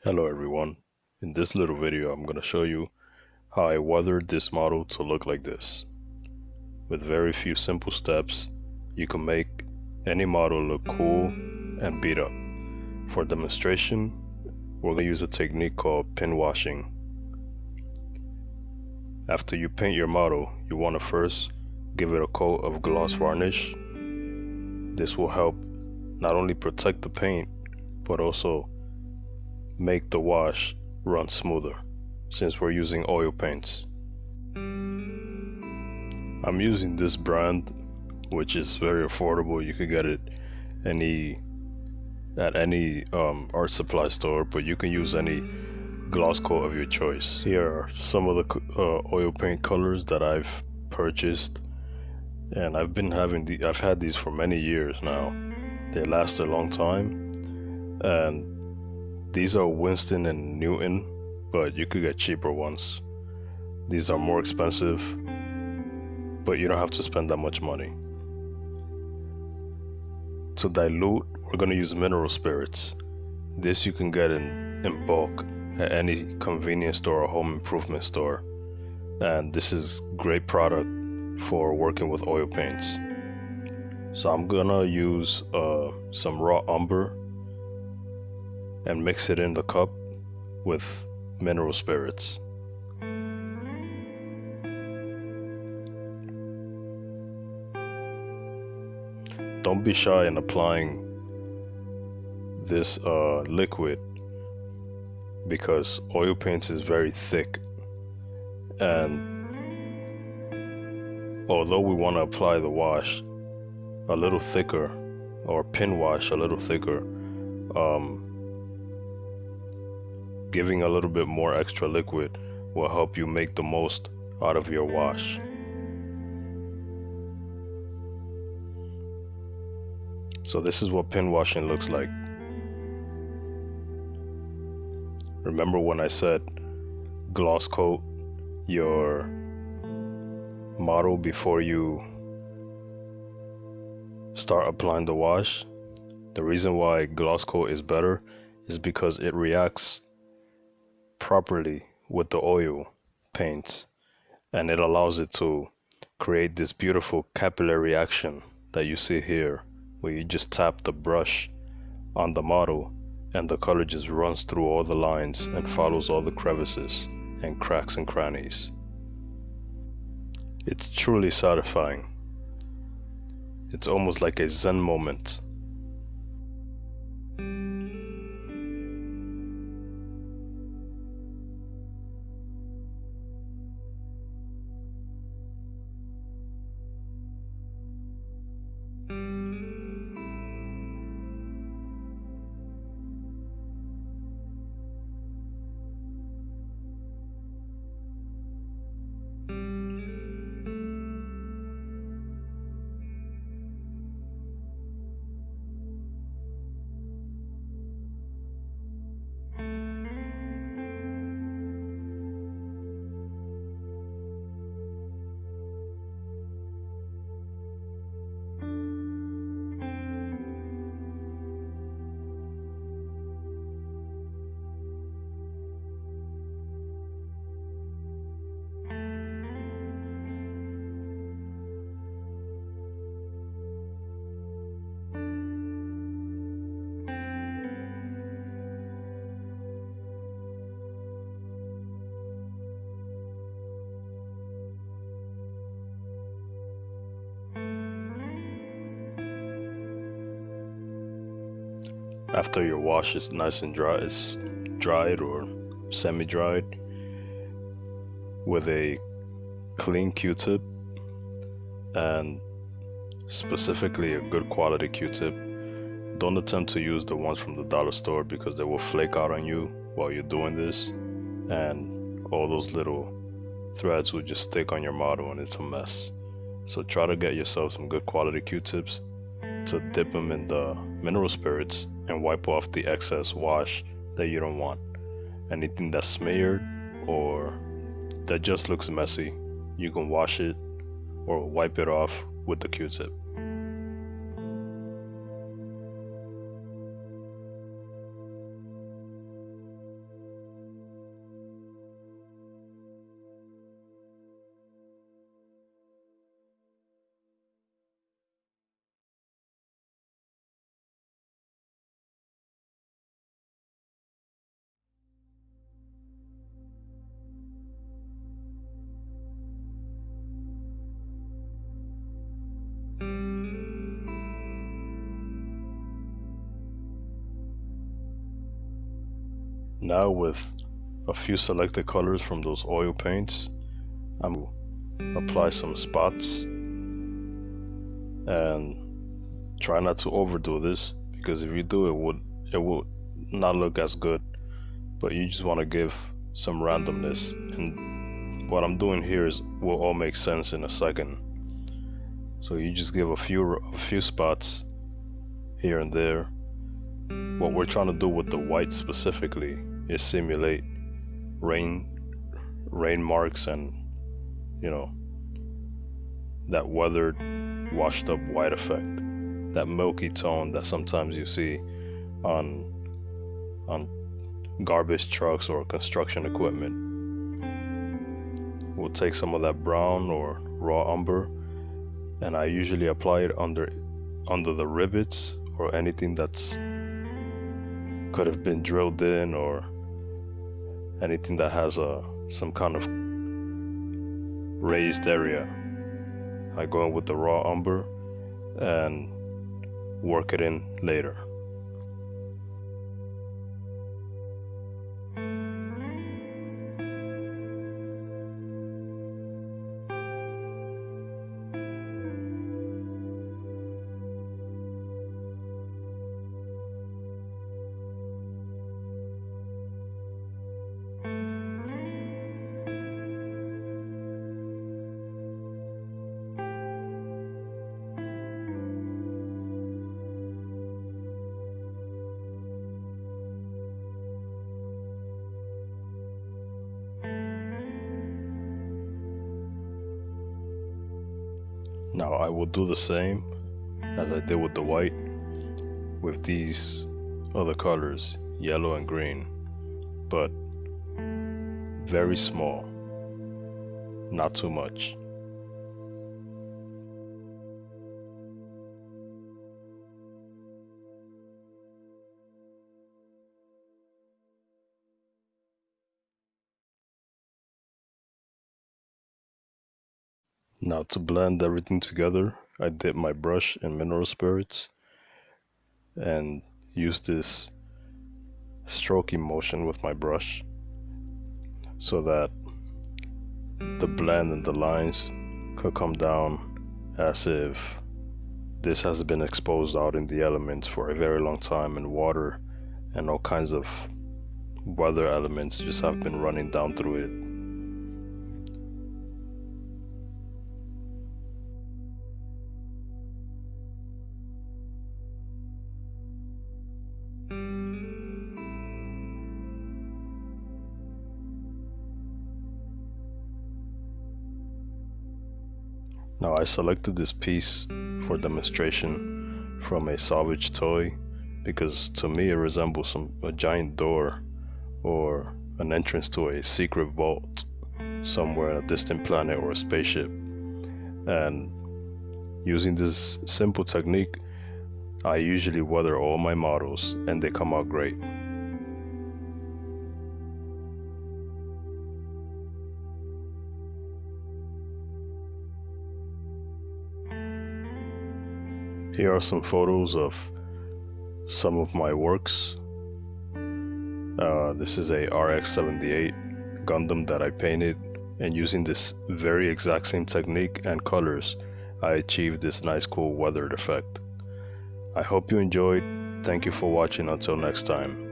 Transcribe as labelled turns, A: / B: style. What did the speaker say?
A: Hello everyone. In this little video I'm going to show you how I weathered this model to look like this. With very few simple steps, you can make any model look cool and beat up. For demonstration, we're going to use a technique called pin washing. After you paint your model, you want to first give it a coat of gloss varnish. This will help not only protect the paint, but also make the wash run smoother, since we're using oil paints. I'm using this brand, which is very affordable. You could get it at any art supply store, but you can use any gloss coat of your choice. Here are some of the oil paint colors that I've purchased, and I've had these for many years now. They last a long time, and these are Winston and Newton, but you could get cheaper ones. These are more expensive, but you don't have to spend that much money. To dilute, we're going to use mineral spirits. This you can get in bulk at any convenience store or home improvement store. And this is great product for working with oil paints. So I'm gonna use some raw umber and mix it in the cup with mineral spirits. Don't be shy in applying this liquid, because oil paints is very thick, and although we want to apply the wash a little thicker, or pin wash a little thicker, giving a little bit more extra liquid will help you make the most out of your wash. So this is what pin washing looks like. Remember when I said gloss coat your model before you start applying the wash? The reason why gloss coat is better is because it reacts properly with the oil paints, and it allows it to create this beautiful capillary action that you see here, where you just tap the brush on the model and the color just runs through all the lines and follows all the crevices and cracks and crannies. It's truly satisfying. It's almost like a Zen moment. After your wash is nice and dry, it's dried or semi-dried, with a clean Q-tip, and specifically a good quality Q-tip. Don't attempt to use the ones from the dollar store, because they will flake out on you while you're doing this, and all those little threads will just stick on your model and it's a mess. So try to get yourself some good quality Q-tips to dip them in the mineral spirits and wipe off the excess wash that you don't want. Anything that's smeared or that just looks messy, you can wash it or wipe it off with the Q-tip. Now with a few selected colors from those oil paints, I'm going to apply some spots and try not to overdo this, because if you do, it would not look as good. But you just want to give some randomness, and what I'm doing here is will all make sense in a second. So you just give a few spots here and there. What we're trying to do with the white specifically is simulate rain marks, and you know, that weathered, washed up white effect, that milky tone that sometimes you see on garbage trucks or construction equipment. We'll take some of that brown or raw umber, and I usually apply it under the rivets or anything that's could have been drilled in, or anything that has some kind of raised area. I go in with the raw umber and work it in later. Now I will do the same as I did with the white with these other colors, yellow and green, but very small, not too much. Now to blend everything together, I dip my brush in mineral spirits and use this stroking motion with my brush so that the blend and the lines could come down as if this has been exposed out in the elements for a very long time, and water and all kinds of weather elements just have been running down through it. Now I selected this piece for demonstration from a salvage toy because to me it resembles a giant door or an entrance to a secret vault somewhere in a distant planet or a spaceship. And using this simple technique, I usually weather all my models and they come out great. Here are some photos of some of my works. This is a RX-78 Gundam that I painted, and using this very exact same technique and colors, I achieved this nice cool weathered effect. I hope you enjoyed. Thank you for watching. Until next time.